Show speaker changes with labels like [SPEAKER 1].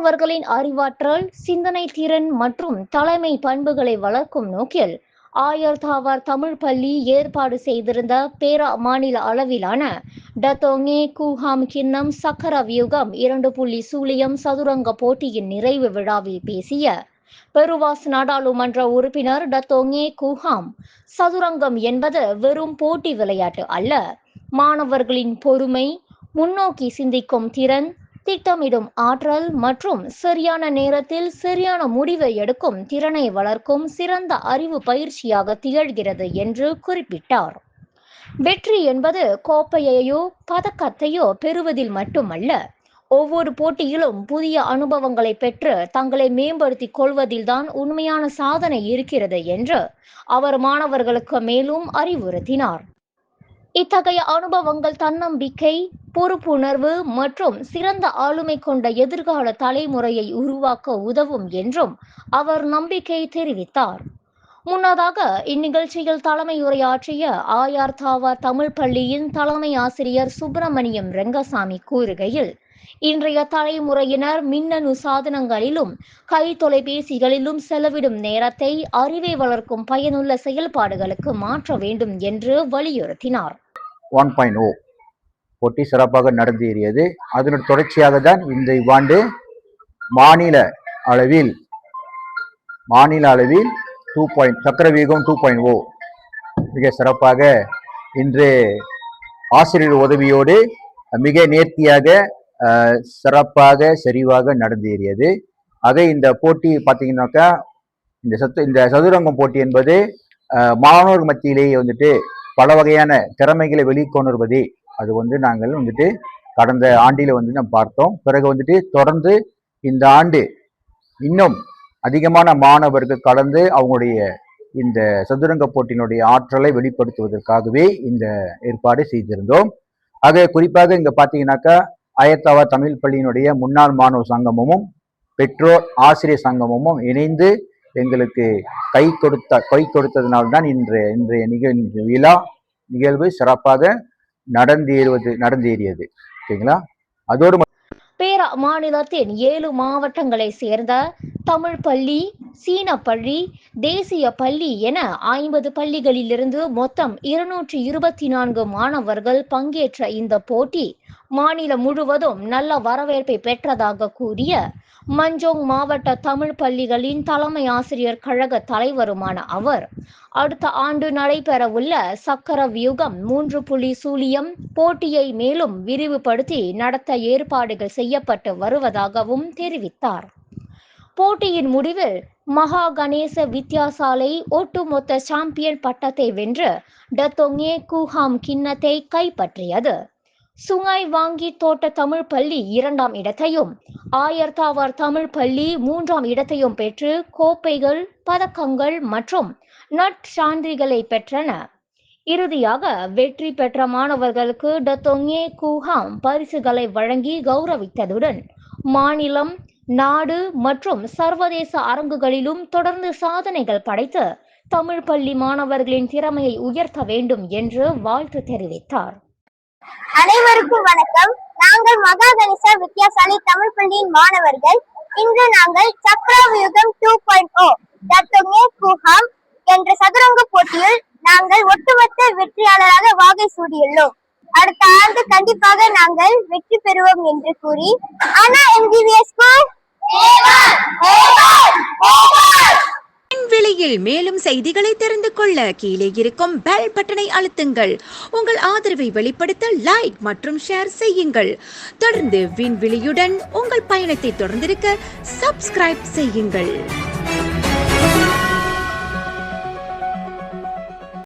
[SPEAKER 1] மாணவர்களின் அறிவாற்றல், சிந்தனை திறன் மற்றும் தலைமை பண்புகளை வளர்க்கும் நோக்கில் ஆயர்தாவார் தமிழ் பள்ளி ஏற்பாடு செய்திருந்த பேரா மாநில அளவிலான டத்தோங்கே கூஹாம் கிண்ணம் சக்கர வியூகம் 2.0 சதுரங்க போட்டியின் நிறைவு விழாவில் பேசிய பெருவாஸ் நாடாளுமன்ற உறுப்பினர் டத்தோங்கே கூஹாம், சதுரங்கம் என்பது வெறும் போட்டி விளையாட்டு அல்ல, மாணவர்களின் பொறுமை, முன்னோக்கி சிந்திக்கும் திறன், திட்டமிடும் ஆற்றல் மற்றும் சரியான நேரத்தில் சரியான முடிவை எடுக்கும் திறனை வளர்க்கும் சிறந்த அறிவு பயிற்சியாக திகழ்கிறது என்று குறிப்பிட்டார். வெற்றி என்பது கோப்பையையோ பதக்கத்தையோ பெறுவதில் மட்டுமல்ல, ஒவ்வொரு போட்டியிலும் புதிய அனுபவங்களை பெற்று தங்களை மேம்படுத்திக் கொள்வதில்தான் உண்மையான சாதனை இருக்கிறது என்று அவர் மாணவர்களுக்கு மேலும் அறிவுறுத்தினார். இத்தகைய அனுபவங்கள் தன்னம்பிக்கை, பொறுப்புணர்வு மற்றும் சிறந்த ஆளுமை கொண்ட எதிர்கால தலைமுறையை உருவாக்க உதவும் என்றும் அவர் நம்பிக்கை தெரிவித்தார். முன்னதாக இந்நிகழ்ச்சியில் தலைமையுரையாற்றிய ஆயர்தாவார் தமிழ் பள்ளியின் தலைமை ஆசிரியர் சுப்பிரமணியம் ரெங்கசாமி கூறுகையில், இன்றைய தலைமுறையினர் மின்னணு சாதனங்களிலும் கை தொலைபேசிகளிலும் செலவிடும் நேரத்தை அறிவை வளர்க்கும் பயனுள்ள செயல்பாடுகளுக்கு மாற்ற வேண்டும் என்று வலியுறுத்தினார்.
[SPEAKER 2] 1.0 போட்டி சிறப்பாக நடந்தேறியது. அதனுடைய தொடர்ச்சியாக தான் இந்த இவ்வாண்டு மாநில அளவில் சக்கரவியூகம் 2.0 மிக சிறப்பாக இன்று ஆசிரியர் உதவியோடு மிக நேர்த்தியாக சிறப்பாக செறிவாக நடந்தேறியது. ஆக இந்த போட்டி பார்த்தீங்கன்னாக்கா இந்த சதுரங்கம் போட்டி என்பது மாணவர் மத்தியிலேயே வந்துட்டு பல வகையான திறமைகளை வெளிக்கொணர்வதே அது நாங்கள் கடந்த ஆண்டில நம்ம பார்த்தோம். பிறகு தொடர்ந்து இந்த ஆண்டு இன்னும் அதிகமான மாணவர்கள் கலந்து அவங்களுடைய இந்த சதுரங்க போட்டியினுடைய ஆற்றலை வெளிப்படுத்துவதற்காகவே இந்த ஏற்பாடு செய்திருந்தோம். ஆக குறிப்பாக இங்க பார்த்தீங்கன்னாக்கா ஆயர்தாவார் தமிழ் பள்ளியினுடைய முன்னாள் மாணவர் சங்கமும் பெற்றோர் ஆசிரியர் சங்கமும் இணைந்து எங்களுக்கு கை கொடுத்ததுனால்தான் இன்றைய நிகழ்வு சிறப்பாக நடந்தேறியது. ஓகேங்களா? அதோடு
[SPEAKER 1] பேரா மாநிலத்தின் 7 மாவட்டங்களை சேர்ந்த தமிழ் பள்ளி, சீன பள்ளி, தேசிய பள்ளி என 50 பள்ளிகளிலிருந்து மொத்தம் 224 மாணவர்கள் பங்கேற்ற இந்த போட்டி மாநிலம் முழுவதும் நல்ல வரவேற்பை பெற்றதாக கூறிய மஞ்சோங் மாவட்ட தமிழ் பள்ளிகளின் தலைமை ஆசிரியர் கழக தலைவருமான அவர், அடுத்த ஆண்டு நடைபெறவுள்ள சக்கர வியூகம் 3.0 போட்டியை மேலும் விரிவுபடுத்தி நடத்த ஏற்பாடுகள் செய்யப்பட்டு வருவதாகவும் தெரிவித்தார். போட்டியின் முடிவில் மகா கணேச வித்யாசாலை ஒட்டுமொத்த சாம்பியன் பட்டத்தை வென்று டத்தோங்கே கூஹாம் கிண்ணத்தை கைப்பற்றியது. சுங்காய் வாங்கி தோட்ட தமிழ் பள்ளி 2ஆம் இடத்தையும், ஆயர்தாவார் தமிழ் பள்ளி 3ஆம் இடத்தையும் பெற்று கோப்பைகள், பதக்கங்கள் மற்றும் நற்சான்றிதழ்களை பெற்றன. இறுதியாக வெற்றி பெற்ற மாணவர்களுக்கு டத்தோங்கே கூஹாம் பரிசுகளை வழங்கி கௌரவித்ததுடன் மாநிலம், நாடு மற்றும் சர்வதேச அரங்குகளிலும் தொடர்ந்து சாதனைகள் படைத்து தமிழ் பள்ளி மாணவர்களின் திறமையை உயர்த்த வேண்டும் என்று வாழ்த்து தெரிவித்தார்.
[SPEAKER 3] அனைவருக்கும் வணக்கம். நாங்கள் மகா கணேச வித்யாசாலை தமிழ் பள்ளியின் மாணவர்கள். இன்று நாங்கள் சக்கரவியூகம் 2.0 டத்தோங்கே கூஹாம் என்ற சதுரங்க போட்டியில் நாங்கள் ஒட்டுமொத்த வெற்றியாளராக வாகை சூடியுள்ளோம். அடுத்த ஆண்டு கண்டிப்பாக நாங்கள் வெற்றி பெறுவோம் என்று கூறி
[SPEAKER 4] விண்வெளியில் மேலும் செய்திகளை தெரிந்து கொள்ள கீழே இருக்கும் பெல் பட்டனை அழுத்துங்கள். உங்கள் ஆதரவை வெளிப்படுத்த லைக் மற்றும் ஷேர் செய்யுங்கள். தொடர்ந்து விண்வெளியுடன் உங்கள் பயணத்தை தொடர்ந்திருக்க சப்ஸ்கிரைப் செய்யுங்கள்.